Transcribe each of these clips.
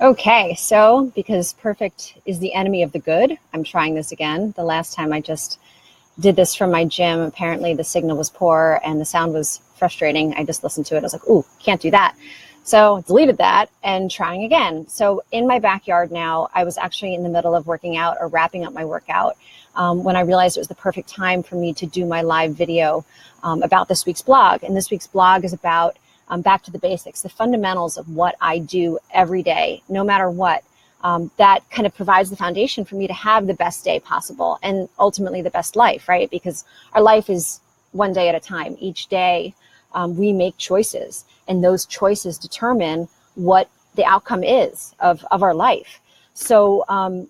Okay, so because perfect is the enemy of the good, I'm trying this again. The last time I just did this from my gym, apparently the signal was poor and the sound was frustrating. I just listened to it. I was like, ooh, can't do that. So deleted that and trying again. So in my backyard now, I was actually in the middle of working out or wrapping up my workout when I realized it was the perfect time for me to do my live video about this week's blog. And this week's blog is about back to the basics, the fundamentals of what I do every day, no matter what. That kind of provides the foundation for me to have the best day possible and ultimately the best life, right? Because our life is one day at a time. Each day we make choices, and those choices determine what the outcome is of our life. So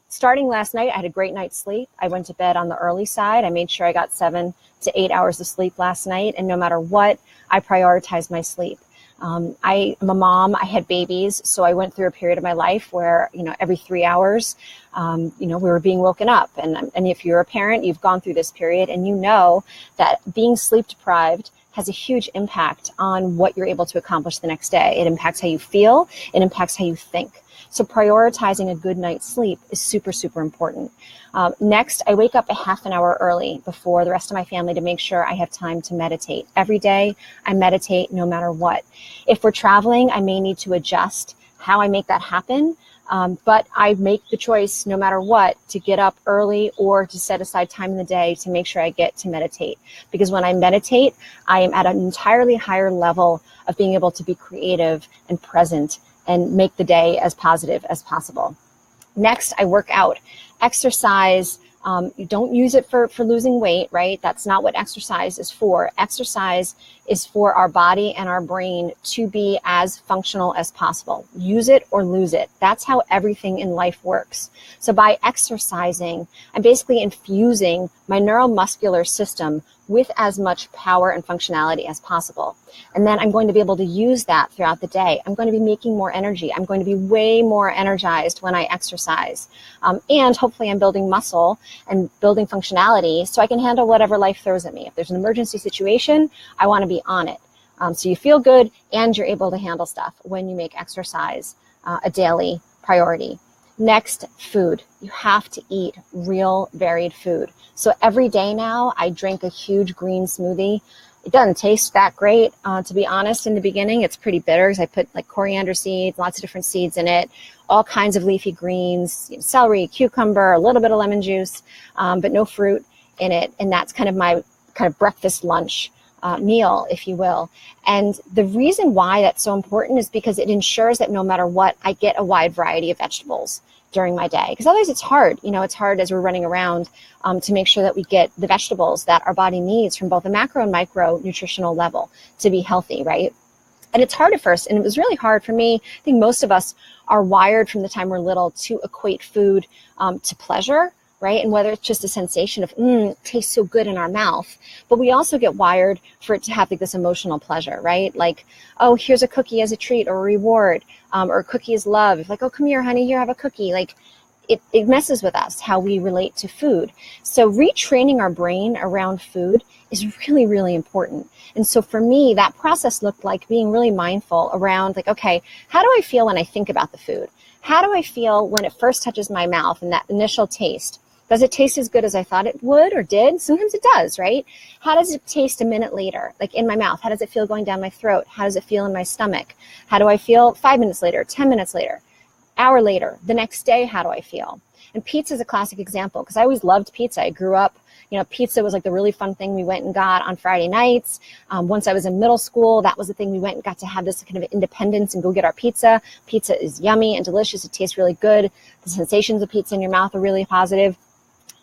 starting last night, I had a great night's sleep. I went to bed on the early side. I made sure I got 7 to 8 hours of sleep last night. And no matter what, I prioritized my sleep. I am a mom. I had babies. So I went through a period of my life where, every 3 hours, we were being woken up. And if you're a parent, you've gone through this period and you know that being sleep deprived has a huge impact on what you're able to accomplish the next day. It impacts how you feel. It impacts how you think. So prioritizing a good night's sleep is super, super important. Next, I wake up a half an hour early before the rest of my family to make sure I have time to meditate. Every day, I meditate no matter what. If we're traveling, I may need to adjust how I make that happen. But I make the choice no matter what to get up early or to set aside time in the day to make sure I get to meditate. Because when I meditate, I am at an entirely higher level of being able to be creative and present and make the day as positive as possible. Next, I work out. Exercise, you don't use it for losing weight, right? That's not what exercise is for. Exercise is for our body and our brain to be as functional as possible. Use it or lose it. That's how everything in life works. So by exercising, I'm basically infusing my neuromuscular system with as much power and functionality as possible. And then I'm going to be able to use that throughout the day. I'm going to be making more energy. I'm going to be way more energized when I exercise. And hopefully I'm building muscle and building functionality so I can handle whatever life throws at me. If there's an emergency situation, I want to be on it. So you feel good and you're able to handle stuff when you make exercise a daily priority. Next, food. You have to eat real varied food. So every day now, I drink a huge green smoothie. It doesn't taste that great, to be honest. In the beginning, it's pretty bitter because I put like coriander seeds, lots of different seeds in it, all kinds of leafy greens, celery, cucumber, a little bit of lemon juice, but no fruit in it. And that's kind of my breakfast lunch meal, if you will. And the reason why that's so important is because it ensures that no matter what, I get a wide variety of vegetables during my day. Because otherwise it's hard. It's hard as we're running around to make sure that we get the vegetables that our body needs from both a macro and micro nutritional level to be healthy, right? And it's hard at first. And it was really hard for me. I think most of us are wired from the time we're little to equate food to pleasure, right? And whether it's just a sensation of, it tastes so good in our mouth, but we also get wired for it to have like this emotional pleasure, right? Like, oh, here's a cookie as a treat or a reward, or a cookie is love. If like, oh, come here, honey, here, have a cookie. Like it messes with us, how we relate to food. So retraining our brain around food is really, really important. And so for me, that process looked like being really mindful around like, okay, how do I feel when I think about the food? How do I feel when it first touches my mouth and that initial taste? Does it taste as good as I thought it would or did? Sometimes it does, right? How does it taste a minute later, like in my mouth? How does it feel going down my throat? How does it feel in my stomach? How do I feel 5 minutes later, 10 minutes later, hour later, the next day? How do I feel? And pizza is a classic example because I always loved pizza. I grew up, pizza was like the really fun thing we went and got on Friday nights. Once I was in middle school, that was the thing we went and got to have this kind of independence and go get our pizza. Pizza is yummy and delicious. It tastes really good. The sensations of pizza in your mouth are really positive.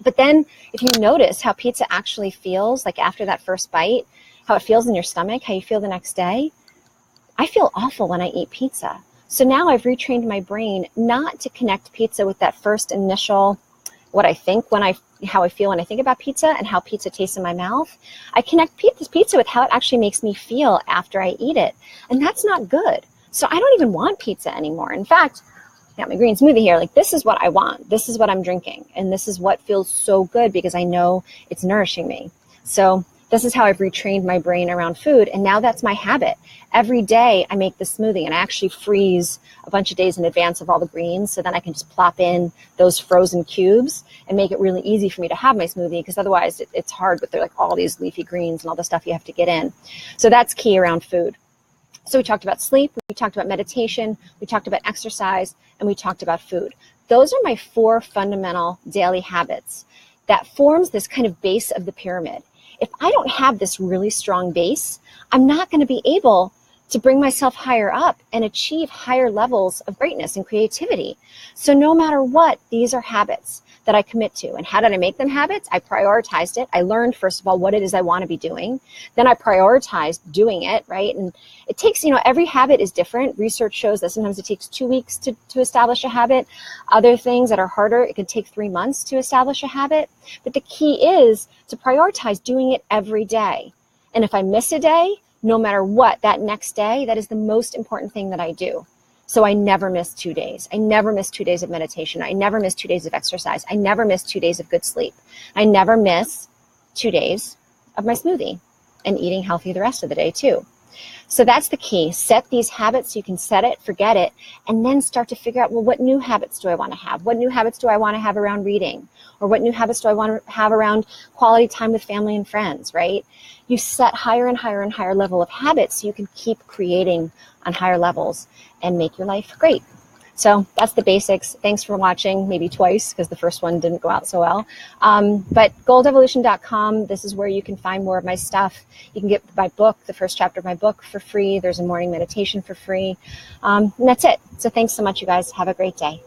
But then if you notice how pizza actually feels, like after that first bite, how it feels in your stomach, how you feel the next day, I feel awful when I eat pizza. So now I've retrained my brain not to connect pizza with that first initial, how I feel when I think about pizza and how pizza tastes in my mouth. I connect pizza with how it actually makes me feel after I eat it. And that's not good. So I don't even want pizza anymore. In fact, I got my green smoothie here. Like, this is what I want. This is what I'm drinking. And this is what feels so good because I know it's nourishing me. So This is how I've retrained my brain around food. And now that's my habit. Every day I make the smoothie, and I actually freeze a bunch of days in advance of all the greens. So then I can just plop in those frozen cubes and make it really easy for me to have my smoothie, because otherwise it's hard with like all these leafy greens and all the stuff you have to get in. So that's key around food. So we talked about sleep, we talked about meditation, we talked about exercise, and we talked about food. Those are my 4 fundamental daily habits that forms this kind of base of the pyramid. If I don't have this really strong base, I'm not going to be able to bring myself higher up and achieve higher levels of greatness and creativity. So no matter what, these are habits that I commit to. And how did I make them habits? I prioritized it. I learned, first of all, what it is I want to be doing. Then I prioritized doing it, right? And it takes, every habit is different. Research shows that sometimes it takes 2 weeks to establish a habit. Other things that are harder, it can take 3 months to establish a habit. But the key is to prioritize doing it every day. And if I miss a day, no matter what, that next day, that is the most important thing that I do. So I never miss 2 days. I never miss 2 days of meditation. I never miss 2 days of exercise. I never miss 2 days of good sleep. I never miss 2 days of my smoothie and eating healthy the rest of the day too. So that's the key. Set these habits so you can set it, forget it, and then start to figure out, well, what new habits do I want to have? What new habits do I want to have around reading? Or what new habits do I want to have around quality time with family and friends, right? You set higher and higher and higher level of habits so you can keep creating on higher levels and make your life great. So that's the basics. Thanks for watching, maybe twice, because the first one didn't go out so well. But goldevolution.com, this is where you can find more of my stuff. You can get my book, the first chapter of my book, for free. There's a morning meditation for free. And that's it. So thanks so much, you guys. Have a great day.